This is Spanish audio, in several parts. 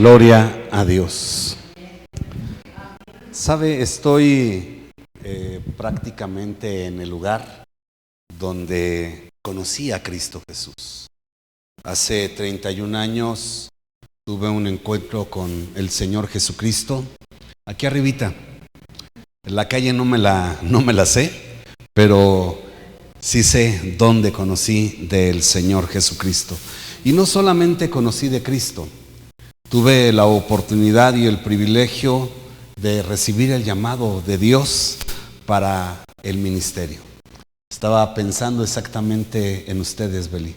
Gloria a Dios. Sabe, estoy prácticamente en el lugar donde conocí a Cristo Jesús. Hace 31 años tuve un encuentro con el Señor Jesucristo, aquí arribita. En la calle no me la sé, pero sí sé dónde conocí del Señor Jesucristo. Y no solamente conocí de Cristo, tuve la oportunidad y el privilegio de recibir el llamado de Dios para el ministerio. Estaba pensando exactamente en ustedes, Beli.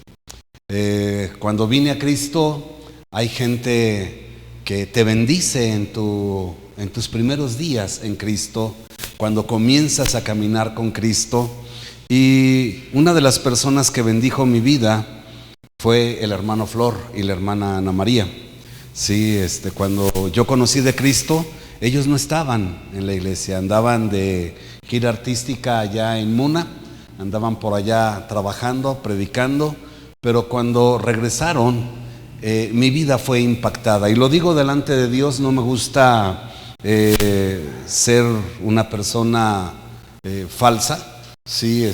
Cuando vine a Cristo, hay gente que te bendice en tus primeros días en Cristo, cuando comienzas a caminar con Cristo. Y una de las personas que bendijo mi vida fue el hermano Flor y la hermana Ana María. Sí, cuando yo conocí de Cristo, ellos no estaban en la iglesia, andaban de gira artística allá en Muna, andaban por allá trabajando, predicando, pero cuando regresaron, mi vida fue impactada. Y lo digo delante de Dios, no me gusta ser una persona falsa. Sí,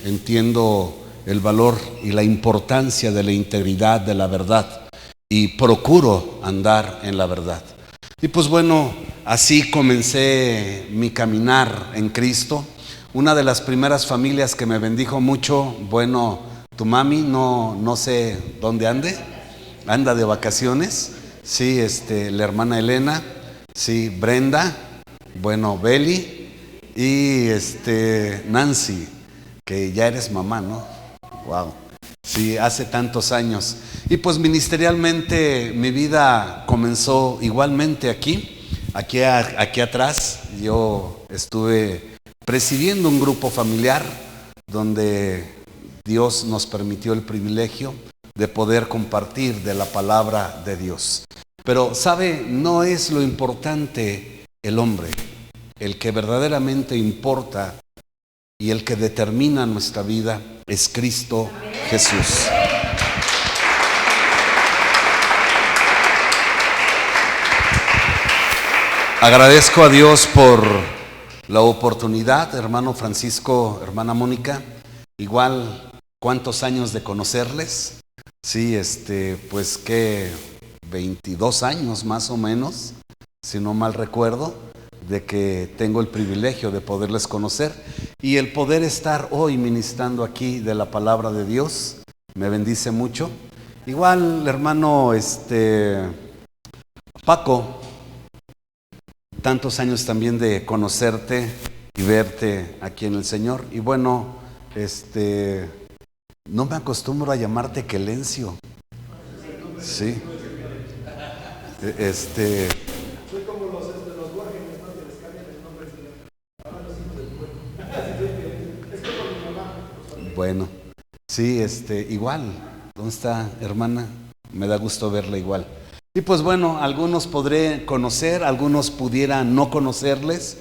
entiendo el valor y la importancia de la integridad, de la verdad, y procuro andar en la verdad. Y pues bueno, así comencé mi caminar en Cristo. Una de las primeras familias que me bendijo mucho, bueno, tu mami no sé dónde anda de vacaciones. Sí, la hermana Elena, sí, Brenda, bueno, Beli y Nancy, que ya eres mamá, ¿no? Wow. Sí, hace tantos años. Y pues ministerialmente mi vida comenzó igualmente aquí atrás. Yo estuve presidiendo un grupo familiar donde Dios nos permitió el privilegio de poder compartir de la palabra de Dios. Pero, ¿sabe? No es lo importante el hombre. El que verdaderamente importa y el que determina nuestra vida es Cristo Jesús. Agradezco a Dios por la oportunidad, hermano Francisco, hermana Mónica. Igual, ¿cuántos años de conocerles? Sí, pues que 22 años más o menos, si no mal recuerdo, de que tengo el privilegio de poderles conocer y el poder estar hoy ministrando aquí de la palabra de Dios me bendice mucho. Igual, hermano Paco, tantos años también de conocerte y verte aquí en el Señor. Y bueno, no me acostumbro a llamarte Quelencio. Sí. Soy como los guardianes, ¿no? Que les cambian el nombre. Es como mi mamá. Bueno, sí, igual. ¿Dónde está, hermana? Me da gusto verla igual. Y pues bueno, algunos podré conocer, algunos pudieran no conocerles.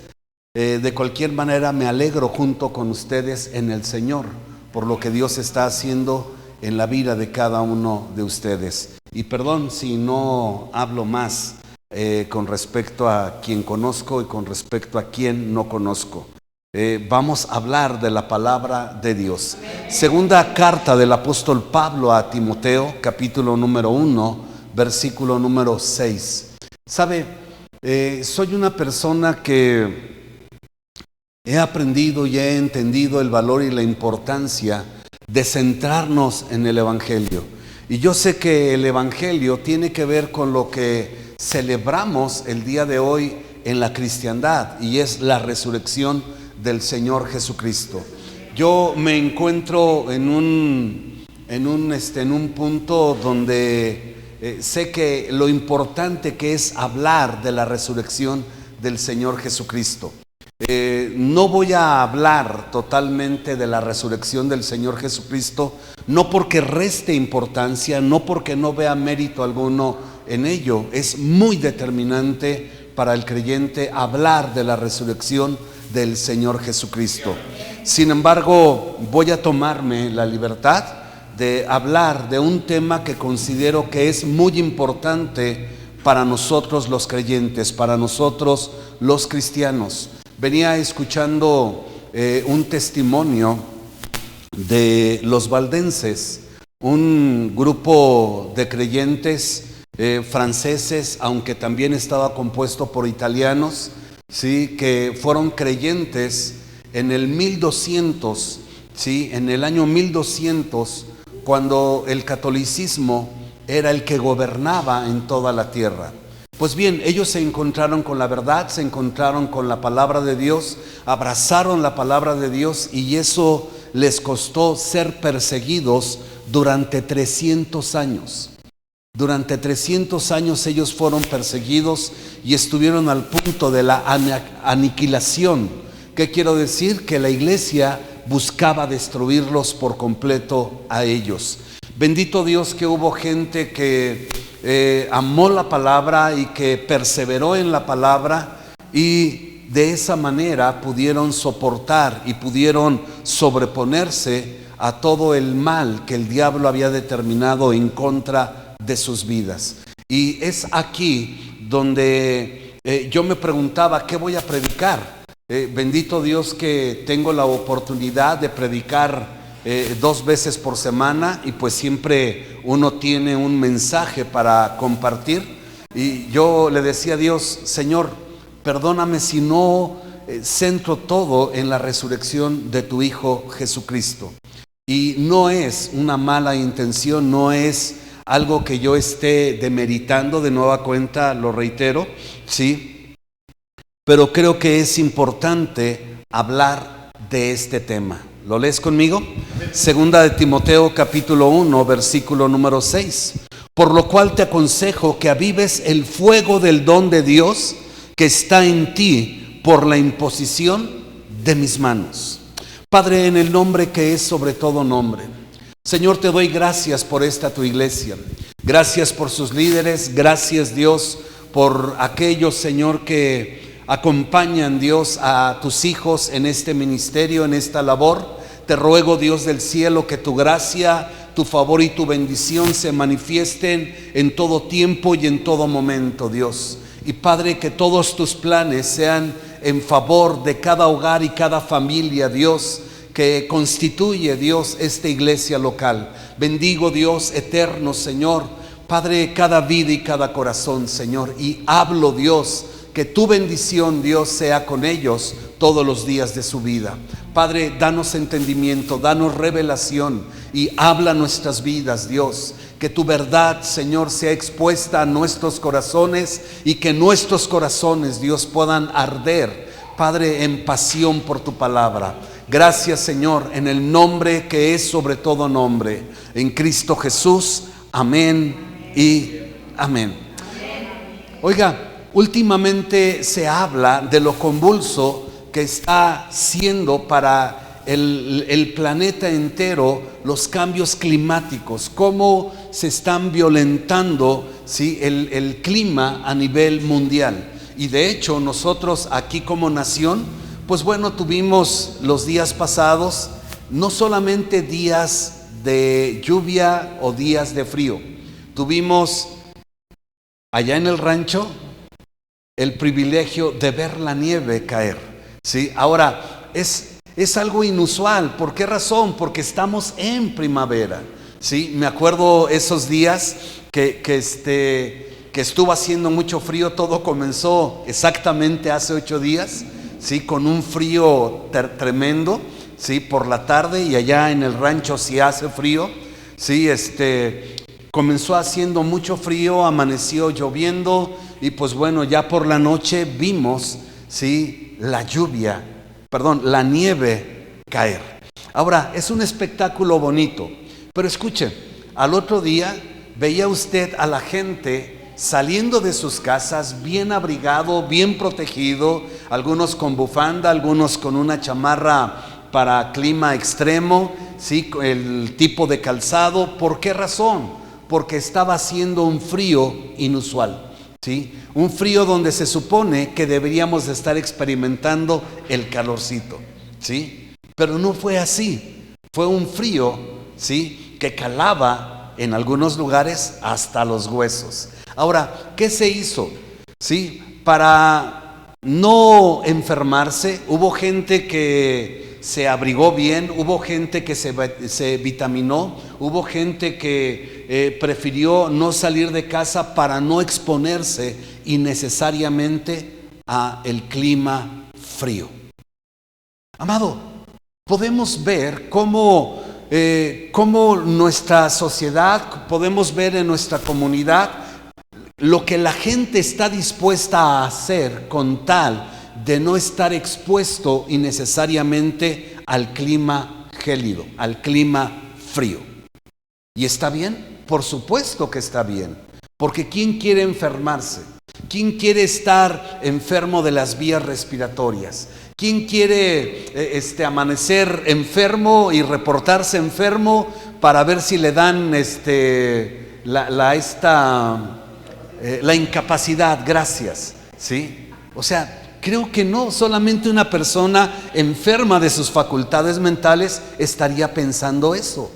De cualquier manera me alegro junto con ustedes en el Señor por lo que Dios está haciendo en la vida de cada uno de ustedes. Y perdón si no hablo más con respecto a quien conozco y con respecto a quien no conozco. Vamos a hablar de la palabra de Dios. Segunda carta del apóstol Pablo a Timoteo, capítulo número 1, versículo número 6. Sabe, soy una persona que he aprendido y he entendido el valor y la importancia de centrarnos en el Evangelio. Y yo sé que el Evangelio tiene que ver con lo que celebramos el día de hoy en la cristiandad, y es la resurrección del Señor Jesucristo. Yo me encuentro en un punto donde sé que lo importante que es hablar de la resurrección del Señor Jesucristo. No voy a hablar totalmente de la resurrección del Señor Jesucristo, no porque reste importancia, no porque no vea mérito alguno en ello. Es muy determinante para el creyente hablar de la resurrección del Señor Jesucristo. Sin embargo, voy a tomarme la libertad de hablar de un tema que considero que es muy importante para nosotros los creyentes, para nosotros los cristianos. Venía escuchando un testimonio de los valdenses, un grupo de creyentes franceses, aunque también estaba compuesto por italianos, ¿sí? Que fueron creyentes en el 1200, ¿sí? En el año 1200, cuando el catolicismo era el que gobernaba en toda la tierra. Pues bien, ellos se encontraron con la verdad, se encontraron con la palabra de Dios, abrazaron la palabra de Dios, y eso les costó ser perseguidos durante 300 años. Durante 300 años ellos fueron perseguidos y estuvieron al punto de la aniquilación. ¿Qué quiero decir? Que la iglesia buscaba destruirlos por completo a ellos. Bendito Dios que hubo gente que amó la palabra y que perseveró en la palabra, y de esa manera pudieron soportar y pudieron sobreponerse a todo el mal que el diablo había determinado en contra de sus vidas. Y es aquí donde yo me preguntaba, ¿qué voy a predicar? Bendito Dios que tengo la oportunidad de predicar 2 veces por semana, y pues siempre uno tiene un mensaje para compartir. Y yo le decía a Dios, Señor, perdóname si no centro todo en la resurrección de tu Hijo Jesucristo. Y no es una mala intención, no es algo que yo esté demeritando, de nueva cuenta lo reitero, ¿sí? Pero creo que es importante hablar de este tema. ¿Lo lees conmigo? Segunda de Timoteo capítulo 1, versículo número 6. Por lo cual te aconsejo que avives el fuego del don de Dios que está en ti por la imposición de mis manos. Padre, en el nombre que es sobre todo nombre, Señor, te doy gracias por esta tu iglesia. Gracias por sus líderes. Gracias, Dios, por aquellos, Señor, que acompañan, Dios, a tus hijos en este ministerio, en esta labor. Te ruego, Dios del cielo, que tu gracia, tu favor y tu bendición se manifiesten en todo tiempo y en todo momento, Dios. Y Padre, que todos tus planes sean en favor de cada hogar y cada familia, Dios, que constituye, Dios, esta iglesia local. Bendigo, Dios eterno, Señor, Padre, cada vida y cada corazón, Señor, y hablo, Dios, que tu bendición, Dios, sea con ellos todos los días de su vida. Padre, danos entendimiento, danos revelación y habla nuestras vidas, Dios. Que tu verdad, Señor, sea expuesta a nuestros corazones y que nuestros corazones, Dios, puedan arder, Padre, en pasión por tu palabra. Gracias, Señor, en el nombre que es sobre todo nombre, en Cristo Jesús. Amén y amén. Oiga, últimamente se habla de lo convulso que está siendo para el planeta entero los cambios climáticos, cómo se están violentando, ¿sí?, el clima a nivel mundial. Y de hecho nosotros aquí como nación, pues bueno, tuvimos los días pasados no solamente días de lluvia o días de frío, tuvimos allá en el rancho el privilegio de ver la nieve caer, ¿sí? Ahora, es algo inusual. ¿Por qué razón? Porque estamos en primavera, ¿sí? Me acuerdo esos días que estuvo haciendo mucho frío. Todo comenzó exactamente hace 8 días, ¿sí? Con un frío tremendo, ¿sí? Por la tarde, y allá en el rancho sí hace frío, ¿sí? Comenzó haciendo mucho frío, amaneció lloviendo, y pues bueno, ya por la noche vimos, ¿sí?, la nieve caer. Ahora, es un espectáculo bonito, pero escuche, al otro día veía usted a la gente saliendo de sus casas bien abrigado, bien protegido, algunos con bufanda, algunos con una chamarra para clima extremo, ¿sí?, el tipo de calzado. ¿Por qué razón? Porque estaba haciendo un frío inusual, ¿sí? Un frío donde se supone que deberíamos de estar experimentando el calorcito, ¿sí? Pero no fue así. Fue un frío, ¿sí?, que calaba en algunos lugares hasta los huesos. Ahora, ¿qué se hizo? ¿Sí? Para no enfermarse, hubo gente que se abrigó bien, hubo gente que se vitaminó, hubo gente que prefirió no salir de casa para no exponerse innecesariamente a el clima frío. Amado, podemos ver cómo nuestra sociedad, podemos ver en nuestra comunidad lo que la gente está dispuesta a hacer con tal de no estar expuesto innecesariamente al clima gélido, al clima frío. ¿Y está bien? Por supuesto que está bien, porque ¿quién quiere enfermarse? ¿Quién quiere estar enfermo de las vías respiratorias? ¿Quién quiere amanecer enfermo y reportarse enfermo para ver si le dan la incapacidad? Gracias, ¿sí? O sea, creo que no solamente una persona enferma de sus facultades mentales estaría pensando eso,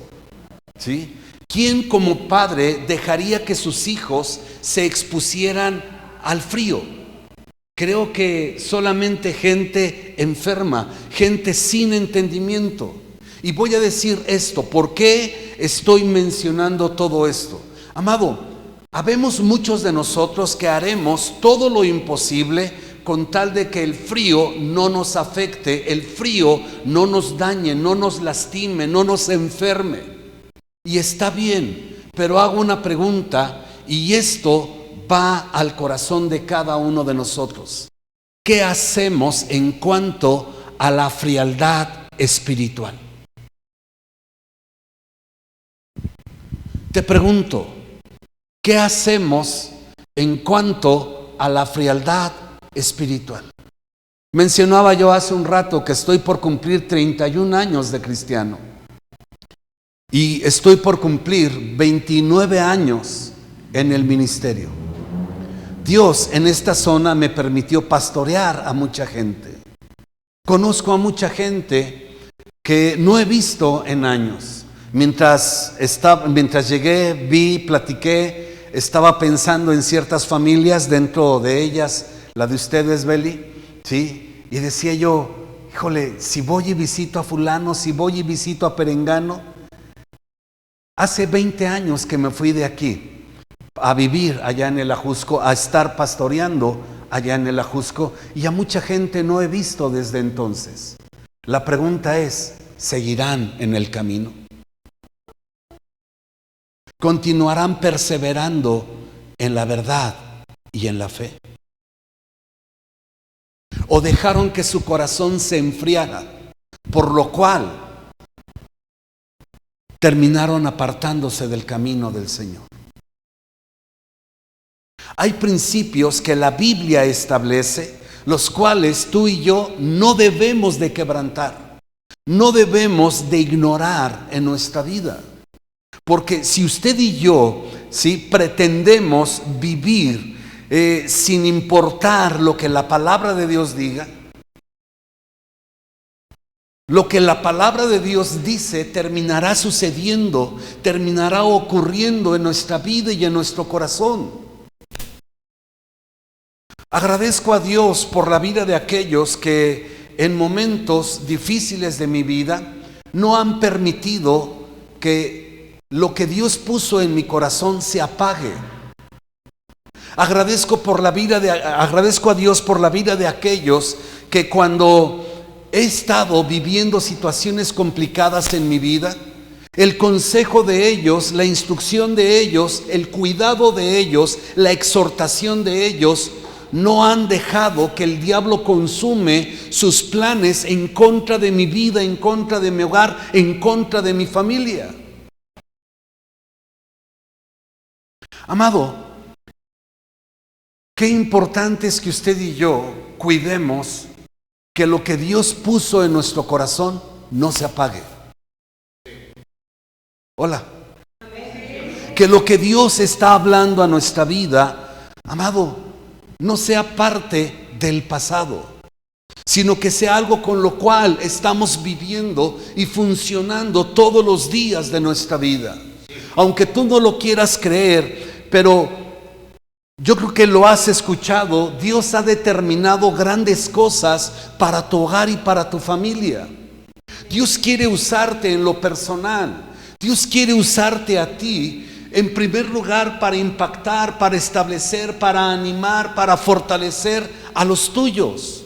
¿sí? ¿Quién como padre dejaría que sus hijos se expusieran al frío? Creo que solamente gente enferma, gente sin entendimiento. Y voy a decir esto, ¿por qué estoy mencionando todo esto? Amado, habemos muchos de nosotros que haremos todo lo imposible con tal de que el frío no nos afecte, el frío no nos dañe, no nos lastime, no nos enferme. Y está bien, pero hago una pregunta, y esto va al corazón de cada uno de nosotros. ¿Qué hacemos en cuanto a la frialdad espiritual? Te pregunto, ¿qué hacemos en cuanto a la frialdad espiritual? Mencionaba yo hace un rato que estoy por cumplir 31 años de cristiano y estoy por cumplir 29 años en el ministerio. Dios en esta zona me permitió pastorear a mucha gente. Conozco a mucha gente que no he visto en años. Mientras llegué, vi, platiqué, estaba pensando en ciertas familias, dentro de ellas la de ustedes, Beli, ¿sí? Y decía yo, híjole, si voy y visito a fulano, si voy y visito a perengano. Hace 20 años que me fui de aquí a vivir allá en el Ajusco, a estar pastoreando allá en el Ajusco, y a mucha gente no he visto desde entonces. La pregunta es, ¿seguirán en el camino? ¿Continuarán perseverando en la verdad y en la fe? ¿O dejaron que su corazón se enfriara, por lo cual terminaron apartándose del camino del Señor? Hay principios que la Biblia establece, los cuales tú y yo no debemos de quebrantar, no debemos de ignorar en nuestra vida. Porque si usted y yo, ¿sí?, pretendemos vivir sin importar lo que la palabra de Dios diga, lo que la palabra de Dios dice terminará sucediendo, terminará ocurriendo en nuestra vida y en nuestro corazón. Agradezco a Dios por la vida de aquellos que en momentos difíciles de mi vida no han permitido que lo que Dios puso en mi corazón se apague. Agradezco a Dios por la vida de aquellos que cuando he estado viviendo situaciones complicadas en mi vida, el consejo de ellos, la instrucción de ellos, el cuidado de ellos, la exhortación de ellos, no han dejado que el diablo consume sus planes en contra de mi vida, en contra de mi hogar, en contra de mi familia. Amado, qué importante es que usted y yo cuidemos que lo que Dios puso en nuestro corazón no se apague. Hola. Que lo que Dios está hablando a nuestra vida, amado, no sea parte del pasado, sino que sea algo con lo cual estamos viviendo y funcionando todos los días de nuestra vida. Aunque tú no lo quieras creer, pero Yo creo que lo has escuchado. Dios ha determinado grandes cosas para tu hogar y para tu familia. Dios quiere usarte en lo personal. Dios quiere usarte a ti, en primer lugar, para impactar, para establecer, para animar, para fortalecer a los tuyos.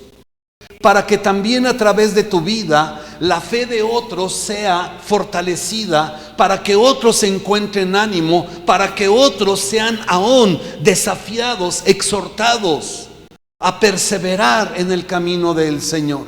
Para que también a través de tu vida la fe de otros sea fortalecida, para que otros encuentren ánimo, para que otros sean aún desafiados, exhortados a perseverar en el camino del Señor.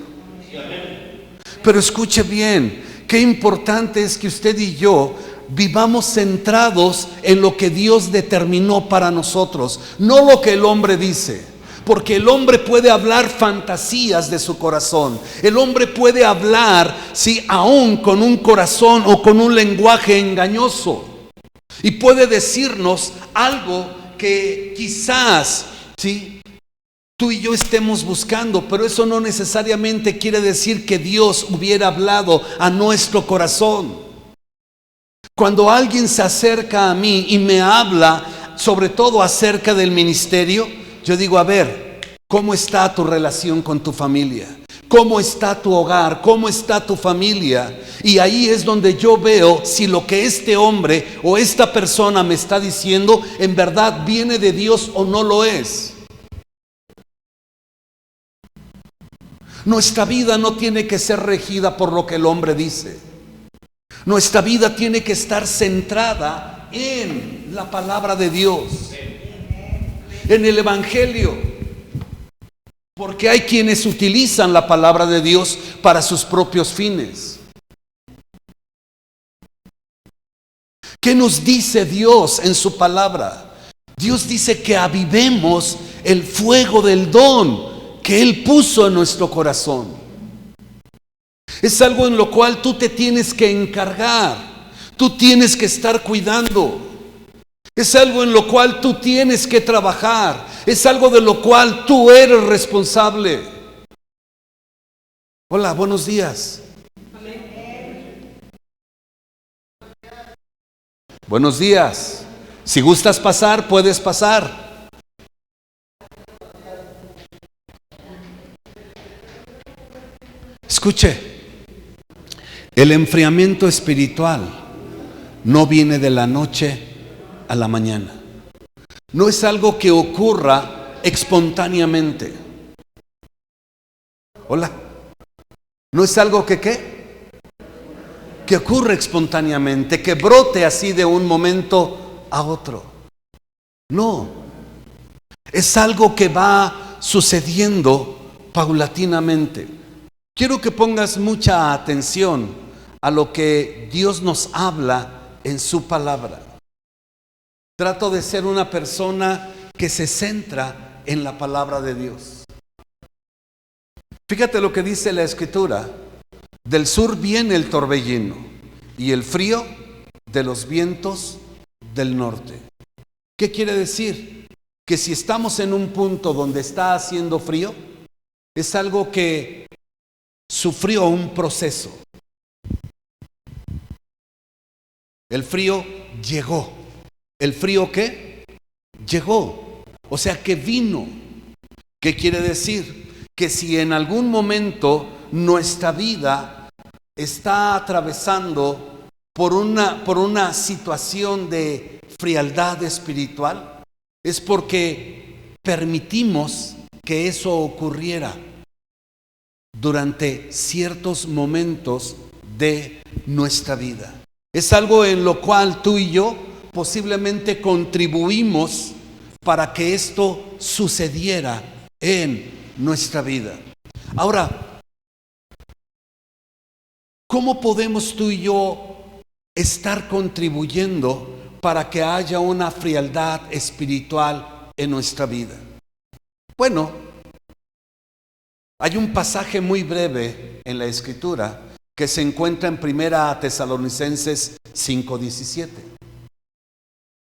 Pero escuche bien, qué importante es que usted y yo vivamos centrados en lo que Dios determinó para nosotros, no lo que el hombre dice. Porque el hombre puede hablar fantasías de su corazón. El hombre puede hablar, sí, aún con un corazón o con un lenguaje engañoso. Y puede decirnos algo que quizás, sí, tú y yo estemos buscando, pero eso no necesariamente quiere decir que Dios hubiera hablado a nuestro corazón. Cuando alguien se acerca a mí y me habla, sobre todo acerca del ministerio, yo digo, a ver, ¿cómo está tu relación con tu familia? ¿Cómo está tu hogar? ¿Cómo está tu familia? Y ahí es donde yo veo si lo que este hombre o esta persona me está diciendo en verdad viene de Dios o no lo es. Nuestra vida no tiene que ser regida por lo que el hombre dice. Nuestra vida tiene que estar centrada en la palabra de Dios, en el Evangelio, porque hay quienes utilizan la palabra de Dios para sus propios fines. ¿Qué nos dice Dios en su palabra? Dios dice que avivemos el fuego del don que Él puso en nuestro corazón. Es algo en lo cual tú te tienes que encargar, tú tienes que estar cuidando. Es algo en lo cual tú tienes que trabajar. Es algo de lo cual tú eres responsable. Hola, buenos días. Buenos días. Si gustas pasar, puedes pasar. Escuche, el enfriamiento espiritual no viene de la noche a la mañana. No es algo que ocurra espontáneamente. Hola. No es algo que ¿qué? Que ocurre espontáneamente, que brote así de un momento a otro. No. Es algo que va sucediendo paulatinamente. Quiero que pongas mucha atención a lo que Dios nos habla en su palabra. Trato de ser una persona que se centra en la palabra de Dios. Fíjate lo que dice la Escritura. Del sur viene el torbellino y el frío de los vientos del norte. ¿Qué quiere decir? Que si estamos en un punto donde está haciendo frío, es algo que sufrió un proceso. El frío llegó. ¿El frío qué? Llegó. O sea que vino. ¿Qué quiere decir? Que si en algún momento nuestra vida está atravesando por una situación de frialdad espiritual, es porque permitimos que eso ocurriera durante ciertos momentos de nuestra vida. Es algo en lo cual tú y yo posiblemente contribuimos para que esto sucediera en nuestra vida. Ahora, ¿cómo podemos tú y yo estar contribuyendo para que haya una frialdad espiritual en nuestra vida? Bueno, hay un pasaje muy breve en la Escritura que se encuentra en 1 Tesalonicenses 5:17,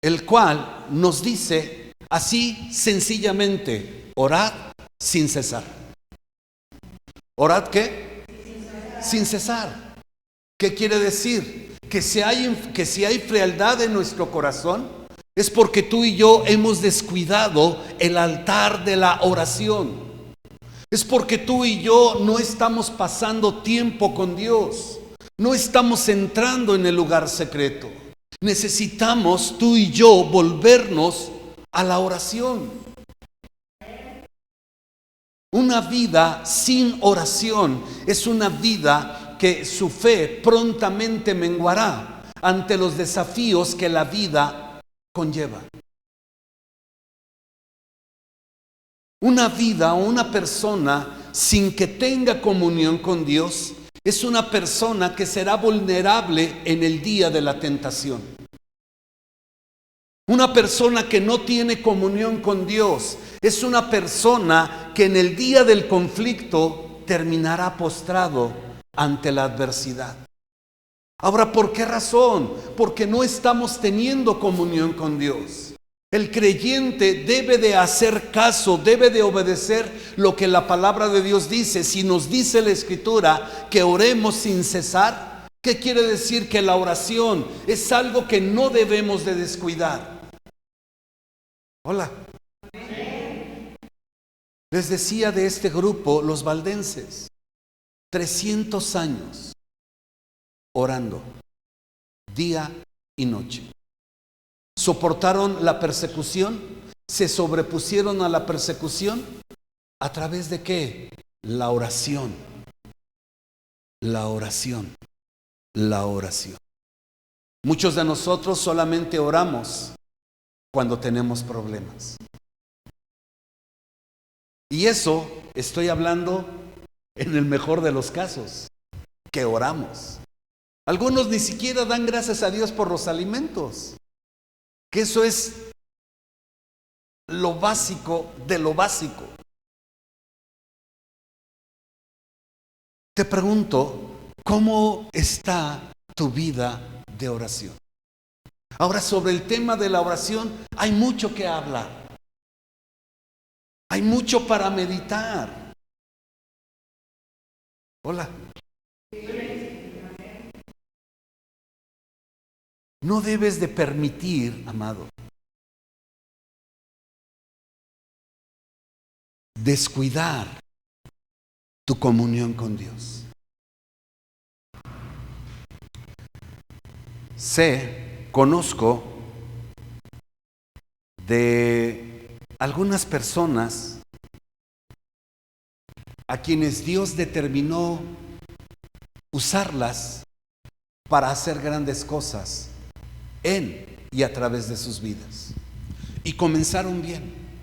el cual nos dice así sencillamente: orad sin cesar. ¿Orad qué? Sin cesar. ¿Qué quiere decir? Que si hay frialdad en nuestro corazón, Es porque tú y yo hemos descuidado el altar de la oración. Es porque tú y yo no estamos pasando tiempo con Dios. No estamos entrando en el lugar secreto. Necesitamos tú y yo volvernos a la oración. Una vida sin oración es una vida que su fe prontamente menguará ante los desafíos que la vida conlleva. Una vida o una persona sin que tenga comunión con Dios es una persona que será vulnerable en el día de la tentación. Una persona que no tiene comunión con Dios es una persona que en el día del conflicto terminará postrado ante la adversidad. Ahora, ¿por qué razón? Porque no estamos teniendo comunión con Dios. El creyente debe de hacer caso, debe de obedecer lo que la palabra de Dios dice. Si nos dice la Escritura que oremos sin cesar, ¿qué quiere decir? Que la oración es algo que no debemos de descuidar. Hola. Les decía de este grupo, los valdenses, 300 años orando, día y noche. Soportaron la persecución, se sobrepusieron a la persecución. ¿A través de qué? La oración. La oración. La oración. Muchos de nosotros solamente oramos cuando tenemos problemas. Y eso estoy hablando en el mejor de los casos, que oramos. Algunos ni siquiera dan gracias a Dios por los alimentos, que eso es lo básico de lo básico. Te pregunto, ¿cómo está tu vida de oración? Ahora, sobre el tema de la oración hay mucho que hablar. Hay mucho para meditar. Hola. No debes de permitir, amado, descuidar tu comunión con Dios. Conozco de algunas personas a quienes Dios determinó usarlas para hacer grandes cosas en y a través de sus vidas. Y comenzaron bien,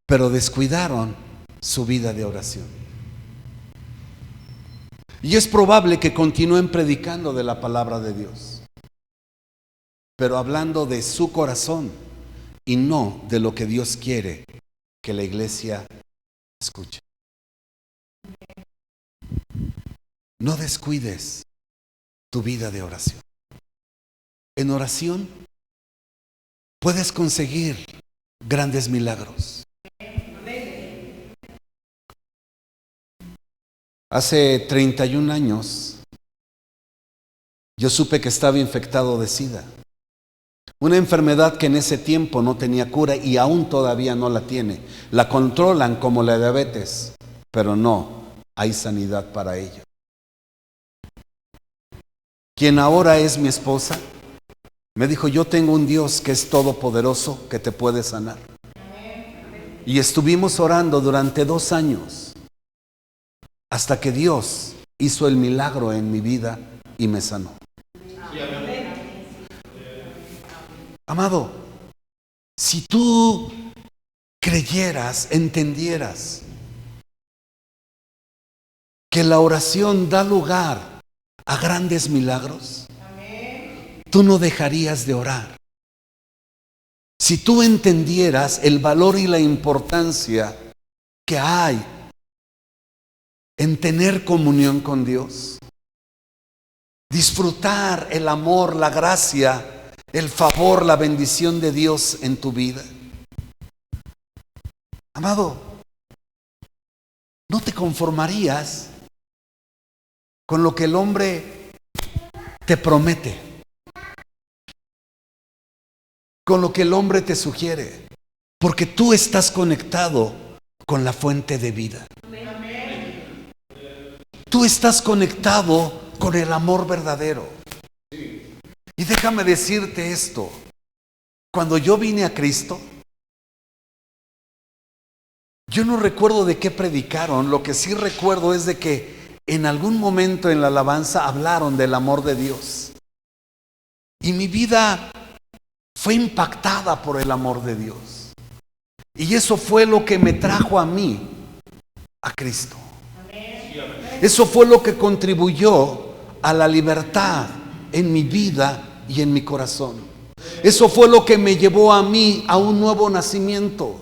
pero descuidaron su vida de oración. Y es probable que continúen predicando de la palabra de Dios, pero hablando de su corazón y no de lo que Dios quiere que la iglesia escuche. No descuides tu vida de oración. En oración puedes conseguir grandes milagros. Hace 31 años yo supe que estaba infectado de SIDA, una enfermedad que en ese tiempo no tenía cura y aún todavía no la tiene. La controlan como la diabetes, pero no hay sanidad para ello. Quien ahora es mi esposa me dijo: yo tengo un Dios que es todopoderoso, que te puede sanar. Y estuvimos orando durante 2 años hasta que Dios hizo el milagro en mi vida y me sanó. Amado, si tú creyeras, entendieras que la oración da lugar a grandes milagros, tú no dejarías de orar. Si tú entendieras el valor y la importancia que hay en tener comunión con Dios, disfrutar el amor, la gracia, el favor, la bendición de Dios en tu vida. Amado, no te conformarías con lo que el hombre te promete. con lo que el hombre te sugiere, porque tú estás conectado con la fuente de vida. Tú estás conectado con el amor verdadero. Y déjame decirte esto, cuando yo vine a Cristo, yo no recuerdo de qué predicaron. Lo que sí recuerdo es de que en algún momento en la alabanza hablaron del amor de Dios. Y mi vida fue impactada por el amor de Dios. Y eso fue lo que me trajo a mí, a Cristo. Eso fue lo que contribuyó a la libertad en mi vida y en mi corazón. Eso fue lo que me llevó a mí a un nuevo nacimiento.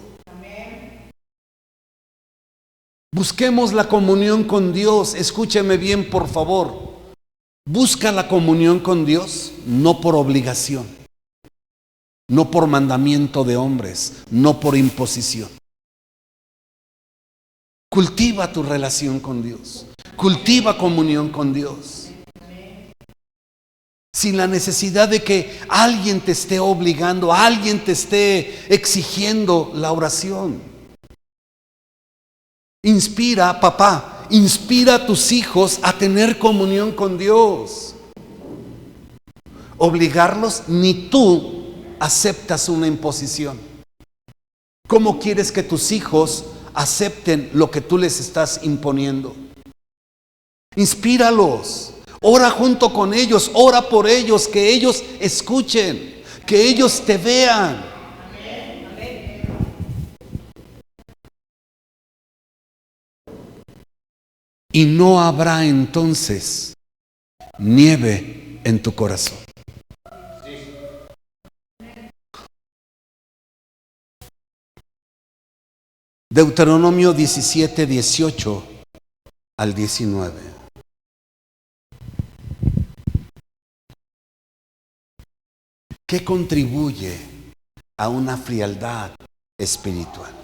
Busquemos la comunión con Dios. Escúcheme bien, por favor. Busca la comunión con Dios no por obligación, no por mandamiento de hombres, no por imposición. Cultiva tu relación con Dios. Cultiva comunión con Dios. Sin la necesidad de que alguien te esté obligando, alguien te esté exigiendo la oración. Inspira, papá, inspira a tus hijos a tener comunión con Dios. Obligarlos, ni tú aceptas una imposición. ¿Cómo quieres que tus hijos acepten lo que tú les estás imponiendo? Inspíralos, ora junto con ellos, ora por ellos, que ellos escuchen, que ellos te vean. Y no habrá entonces nieve en tu corazón. Deuteronomio 17, 18 al 19. ¿Qué contribuye a una frialdad espiritual?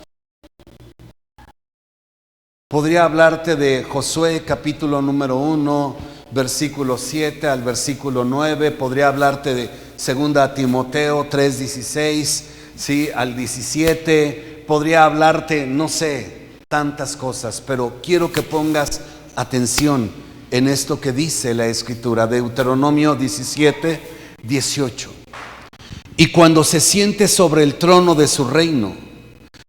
Podría hablarte de Josué capítulo número 1, versículo 7 al versículo 9. Podría hablarte de 2 Timoteo 3, 16, ¿sí? al 17. Podría hablarte, no sé, tantas cosas, pero quiero que pongas atención en esto que dice la Escritura. Deuteronomio 17, 18. Y cuando se siente sobre el trono de su reino,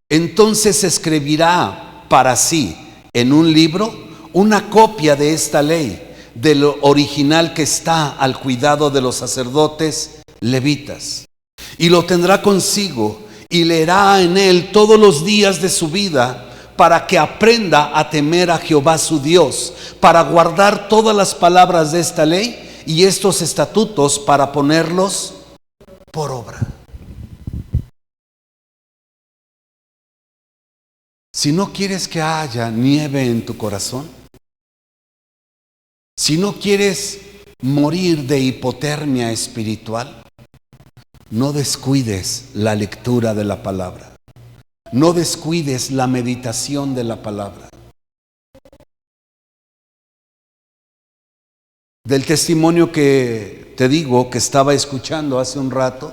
entonces escribirá para sí en un libro una copia de esta ley, de lo original que está al cuidado de los sacerdotes levitas, y lo tendrá consigo y leerá en él todos los días de su vida, para que aprenda a temer a Jehová su Dios, para guardar todas las palabras de esta ley y estos estatutos, para ponerlos por obra. Si no quieres que haya nieve en tu corazón, si no quieres morir de hipotermia espiritual, no descuides la lectura de la palabra. No descuides la meditación de la palabra. Del testimonio que te digo que estaba escuchando hace un rato,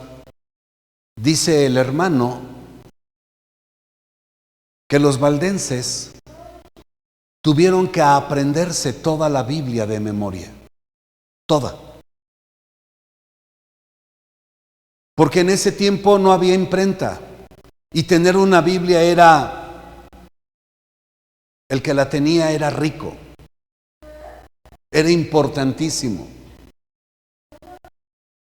dice el hermano que los valdenses tuvieron que aprenderse toda la Biblia de memoria, toda. Porque en ese tiempo no había imprenta y tener una Biblia el que la tenía era rico, era importantísimo.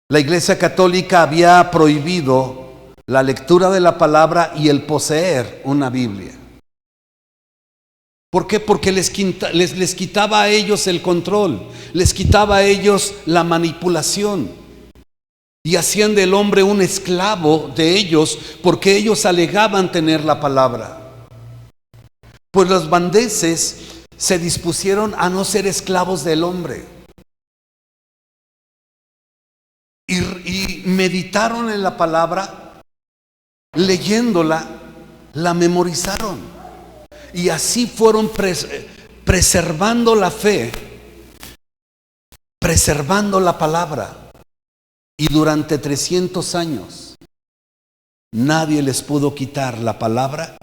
La Iglesia Católica había prohibido la lectura de la palabra y el poseer una Biblia. ¿Por qué? Porque les quitaba a ellos el control, les quitaba a ellos la manipulación y hacían del hombre un esclavo de ellos, porque ellos alegaban tener la palabra. Pues los valdenses se dispusieron a no ser esclavos del hombre y meditaron en la palabra, leyéndola, la memorizaron y así fueron preservando la fe, preservando la palabra. Y durante 300 años nadie les pudo quitar la palabra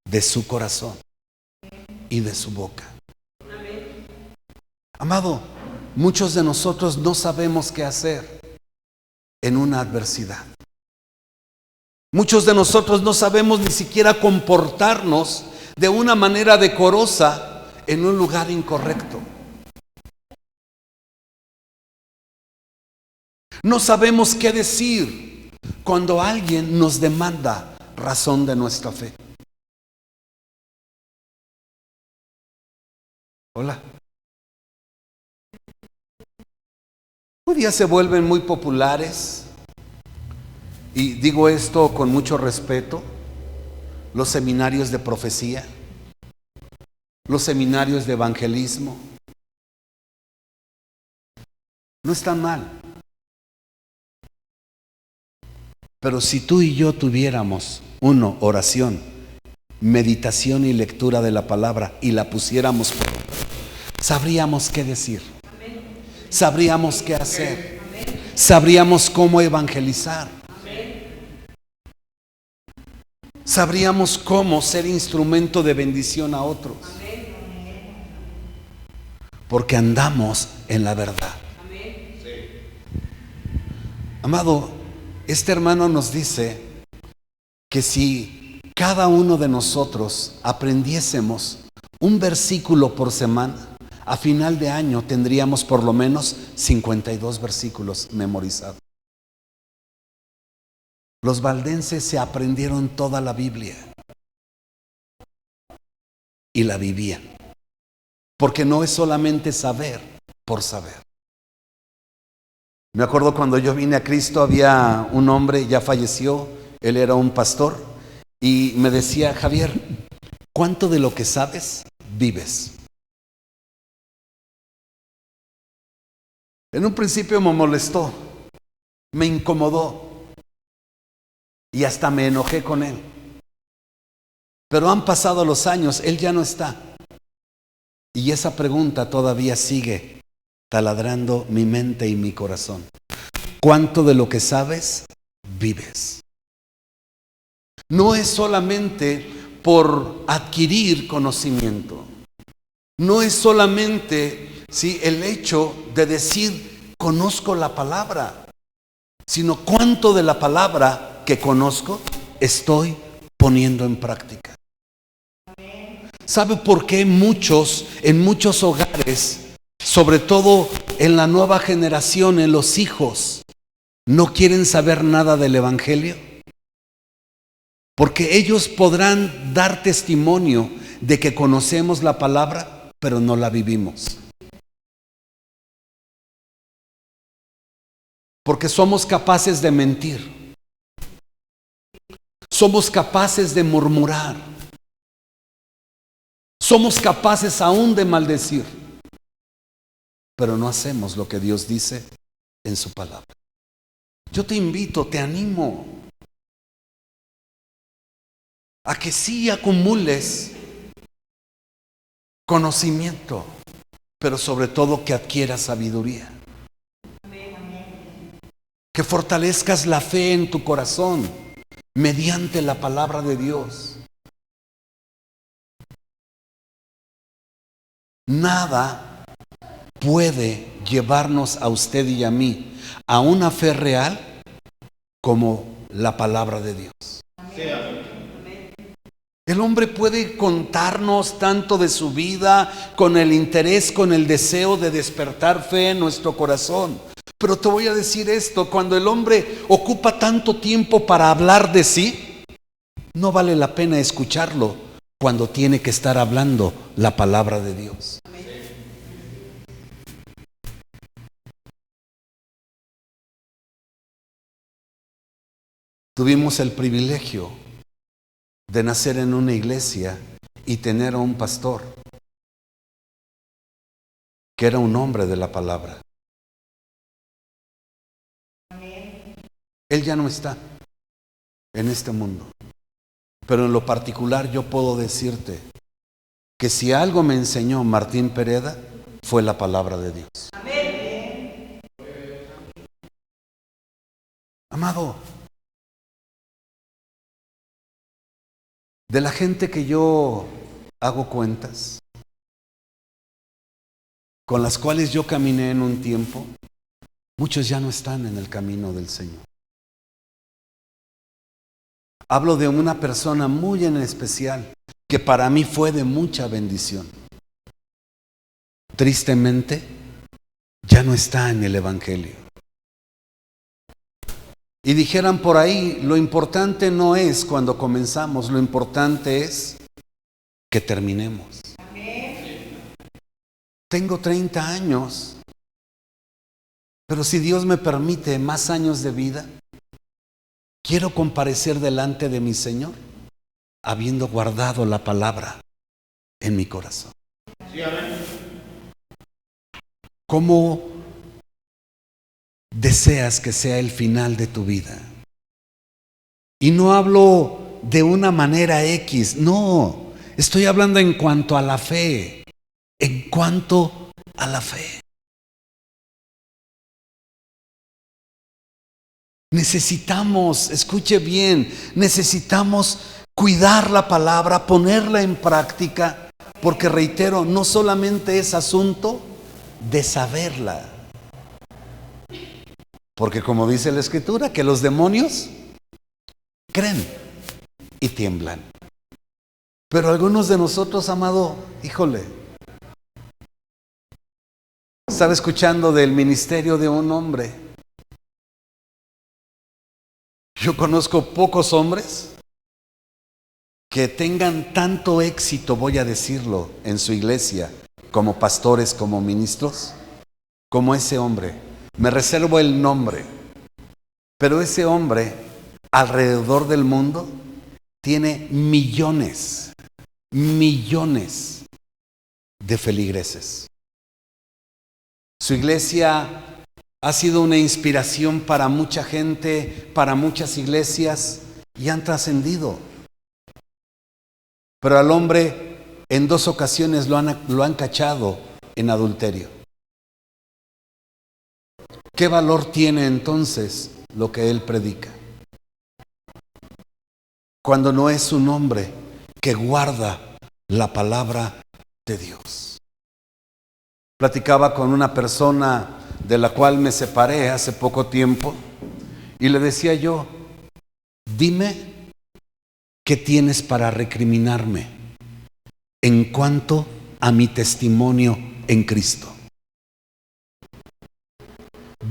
de su corazón y de su boca. Amado, muchos de nosotros no sabemos qué hacer en una adversidad. Muchos de nosotros no sabemos ni siquiera comportarnos de una manera decorosa en un lugar incorrecto. No sabemos qué decir cuando alguien nos demanda razón de nuestra fe. Hola. Hoy día se vuelven muy populares, y digo esto con mucho respeto, los seminarios de profecía, los seminarios de evangelismo. No están mal. Pero si tú y yo tuviéramos, oración, meditación y lectura de la palabra, y la pusiéramos por obra, sabríamos qué decir, sabríamos qué hacer, sabríamos cómo evangelizar, sabríamos cómo ser instrumento de bendición a otros, porque andamos en la verdad. Amado, este hermano nos dice que si cada uno de nosotros aprendiésemos un versículo por semana, a final de año tendríamos por lo menos 52 versículos memorizados. Los valdenses se aprendieron toda la Biblia y la vivían, porque no es solamente saber por saber. Me acuerdo cuando yo vine a Cristo, había un hombre, ya falleció, él era un pastor, y me decía: Javier, ¿cuánto de lo que sabes vives? En un principio me molestó, me incomodó y hasta me enojé con él. Pero han pasado los años, él ya no está. Y esa pregunta todavía sigue taladrando mi mente y mi corazón. ¿Cuánto de lo que sabes vives? No es solamente por adquirir conocimiento. No es solamente el hecho de decir conozco la palabra, sino cuánto de la palabra que conozco estoy poniendo en práctica. ¿Sabe por qué en muchos hogares, sobre todo en la nueva generación, en los hijos, no quieren saber nada del evangelio? Porque ellos podrán dar testimonio de que conocemos la palabra, pero no la vivimos. Porque somos capaces de mentir. Somos capaces de murmurar. Somos capaces aún de maldecir. Pero no hacemos lo que Dios dice en su palabra. Yo te invito, te animo a que sí acumules conocimiento, pero sobre todo que adquieras sabiduría. Que fortalezcas la fe en tu corazón mediante la palabra de Dios. Nada puede llevarnos a usted y a mí a una fe real como la palabra de Dios. El hombre puede contarnos tanto de su vida con el interés, con el deseo de despertar fe en nuestro corazón. Pero te voy a decir esto: cuando el hombre ocupa tanto tiempo para hablar de sí, no vale la pena escucharlo cuando tiene que estar hablando la palabra de Dios. Tuvimos el privilegio de nacer en una iglesia y tener a un pastor que era un hombre de la palabra. Él ya no está en este mundo, pero en lo particular yo puedo decirte que si algo me enseñó Martín Pereda fue la palabra de Dios. Amado, De la gente que yo hago cuentas, con las cuales yo caminé en un tiempo, muchos ya no están en el camino del Señor. Hablo de una persona muy en especial que para mí fue de mucha bendición. Tristemente, ya no está en el Evangelio. Y dijeran por ahí, lo importante no es cuando comenzamos, lo importante es que terminemos. Tengo 30 años, pero si Dios me permite más años de vida, quiero comparecer delante de mi Señor, habiendo guardado la palabra en mi corazón. ¿Cómo deseas que sea el final de tu vida? Y no hablo de una manera X, no, estoy hablando en cuanto a la fe, en cuanto a la fe. Necesitamos, escuche bien, necesitamos cuidar la palabra, ponerla en práctica, porque reitero, no solamente es asunto de saberla, porque como dice la Escritura, que los demonios creen y tiemblan. Pero algunos de nosotros, amado, híjole, estaba escuchando del ministerio de un hombre. Yo conozco pocos hombres que tengan tanto éxito, voy a decirlo, en su iglesia, como pastores, como ministros, como ese hombre. Me reservo el nombre, pero ese hombre alrededor del mundo tiene millones de feligreses. Su iglesia ha sido una inspiración para mucha gente, para muchas iglesias, y han trascendido. Pero al hombre en 2 ocasiones lo han cachado en adulterio. ¿Qué valor tiene entonces lo que él predica? Cuando no es un hombre que guarda la palabra de Dios. Platicaba con una persona de la cual me separé hace poco tiempo y le decía yo, dime qué tienes para recriminarme en cuanto a mi testimonio en Cristo.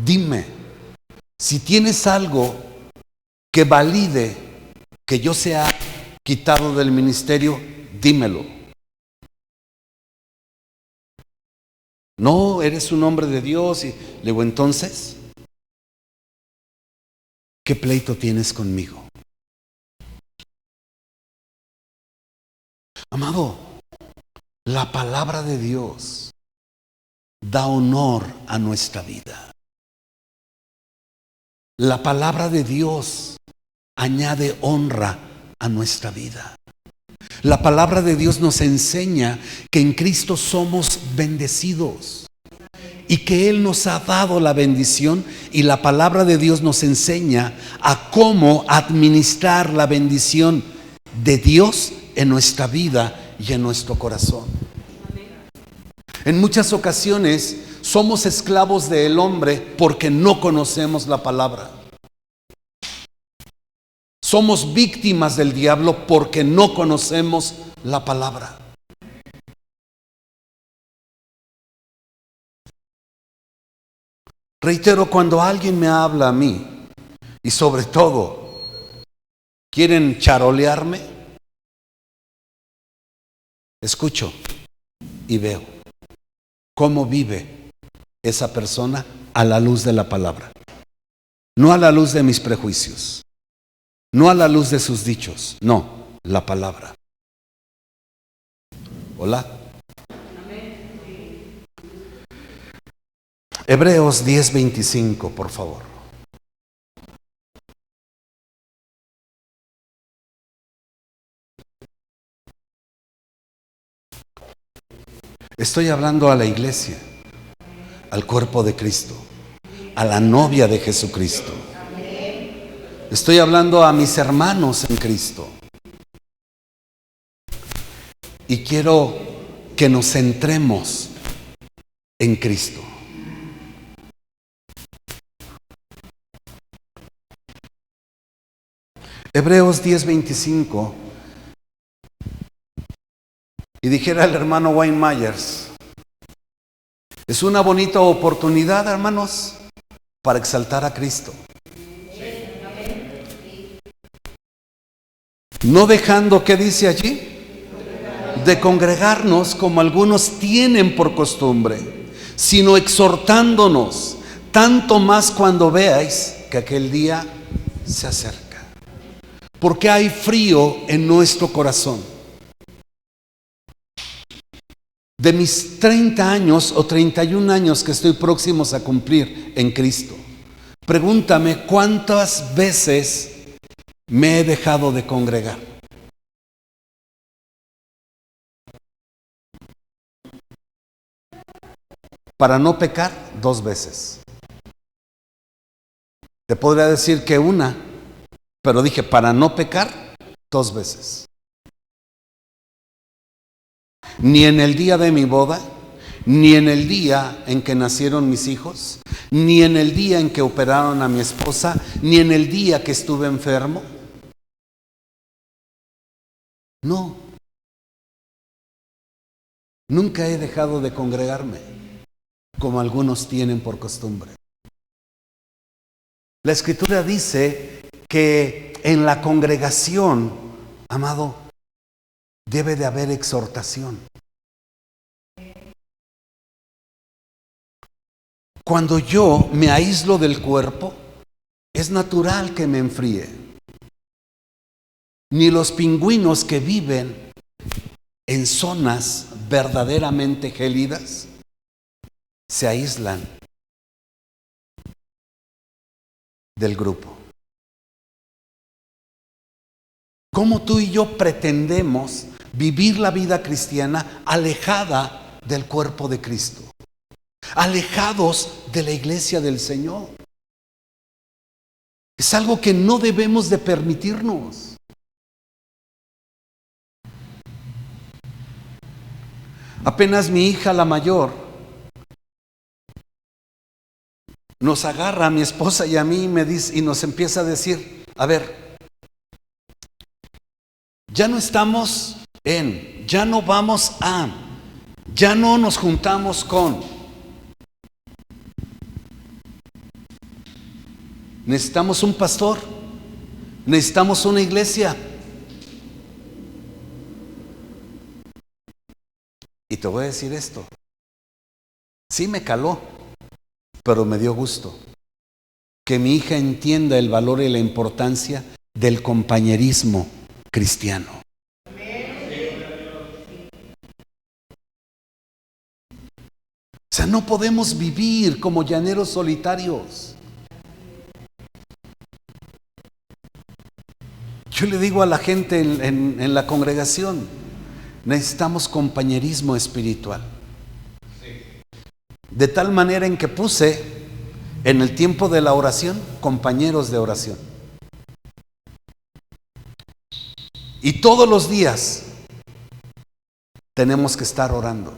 Dime, si tienes algo que valide que yo sea quitado del ministerio, dímelo. No, eres un hombre de Dios. Y le digo, entonces, ¿qué pleito tienes conmigo? Amado, la palabra de Dios da honor a nuestra vida. La palabra de Dios añade honra a nuestra vida. La palabra de Dios nos enseña que en Cristo somos bendecidos y que Él nos ha dado la bendición, y la palabra de Dios nos enseña a cómo administrar la bendición de Dios en nuestra vida y en nuestro corazón. En muchas ocasiones somos esclavos del hombre porque no conocemos la palabra. Somos víctimas del diablo porque no conocemos la palabra. Reitero, cuando alguien me habla a mí y sobre todo quieren charolearme, escucho y veo cómo vive esa persona a la luz de la palabra, no a la luz de mis prejuicios, no a la luz de sus dichos, no, la palabra. Hola. Hebreos 10:25, por favor. Estoy hablando a la iglesia, al cuerpo de Cristo, a la novia de Jesucristo. Estoy hablando a mis hermanos en Cristo. Y quiero que nos centremos en Cristo. Hebreos 10:25. Y dijera el hermano Wayne Myers, es una bonita oportunidad, hermanos, para exaltar a Cristo. No dejando, ¿qué dice allí? De congregarnos como algunos tienen por costumbre, sino exhortándonos, tanto más cuando veáis que aquel día se acerca. Porque hay frío en nuestro corazón. De mis 30 años o 31 años que estoy próximos a cumplir en Cristo, pregúntame cuántas veces me he dejado de congregar. Para no pecar, 2 veces. Te podría decir que una, pero dije para no pecar, 2 veces. Ni en el día de mi boda, ni en el día en que nacieron mis hijos, ni en el día en que operaron a mi esposa, ni en el día que estuve enfermo. No. Nunca he dejado de congregarme, como algunos tienen por costumbre. La Escritura dice que en la congregación, amado, debe de haber exhortación. Cuando yo me aíslo del cuerpo, es natural que me enfríe. Ni los pingüinos que viven en zonas verdaderamente gélidas se aíslan del grupo. ¿Cómo tú y yo pretendemos vivir la vida cristiana alejada del cuerpo de Cristo? Alejados de la iglesia del Señor. Es algo que no debemos de permitirnos. Apenas mi hija, la mayor, nos agarra a mi esposa y a mí me dice, y nos empieza a decir, a ver, ya no estamos en, ya no vamos a, ya no nos juntamos con. Necesitamos un pastor, necesitamos una iglesia. Y te voy a decir esto, sí me caló, pero me dio gusto que mi hija entienda el valor y la importancia del compañerismo cristiano. O sea, no podemos vivir como llaneros solitarios. Yo le digo a la gente en la congregación, necesitamos compañerismo espiritual. De tal manera en que puse en el tiempo de la oración compañeros de oración. Y todos los días tenemos que estar orando.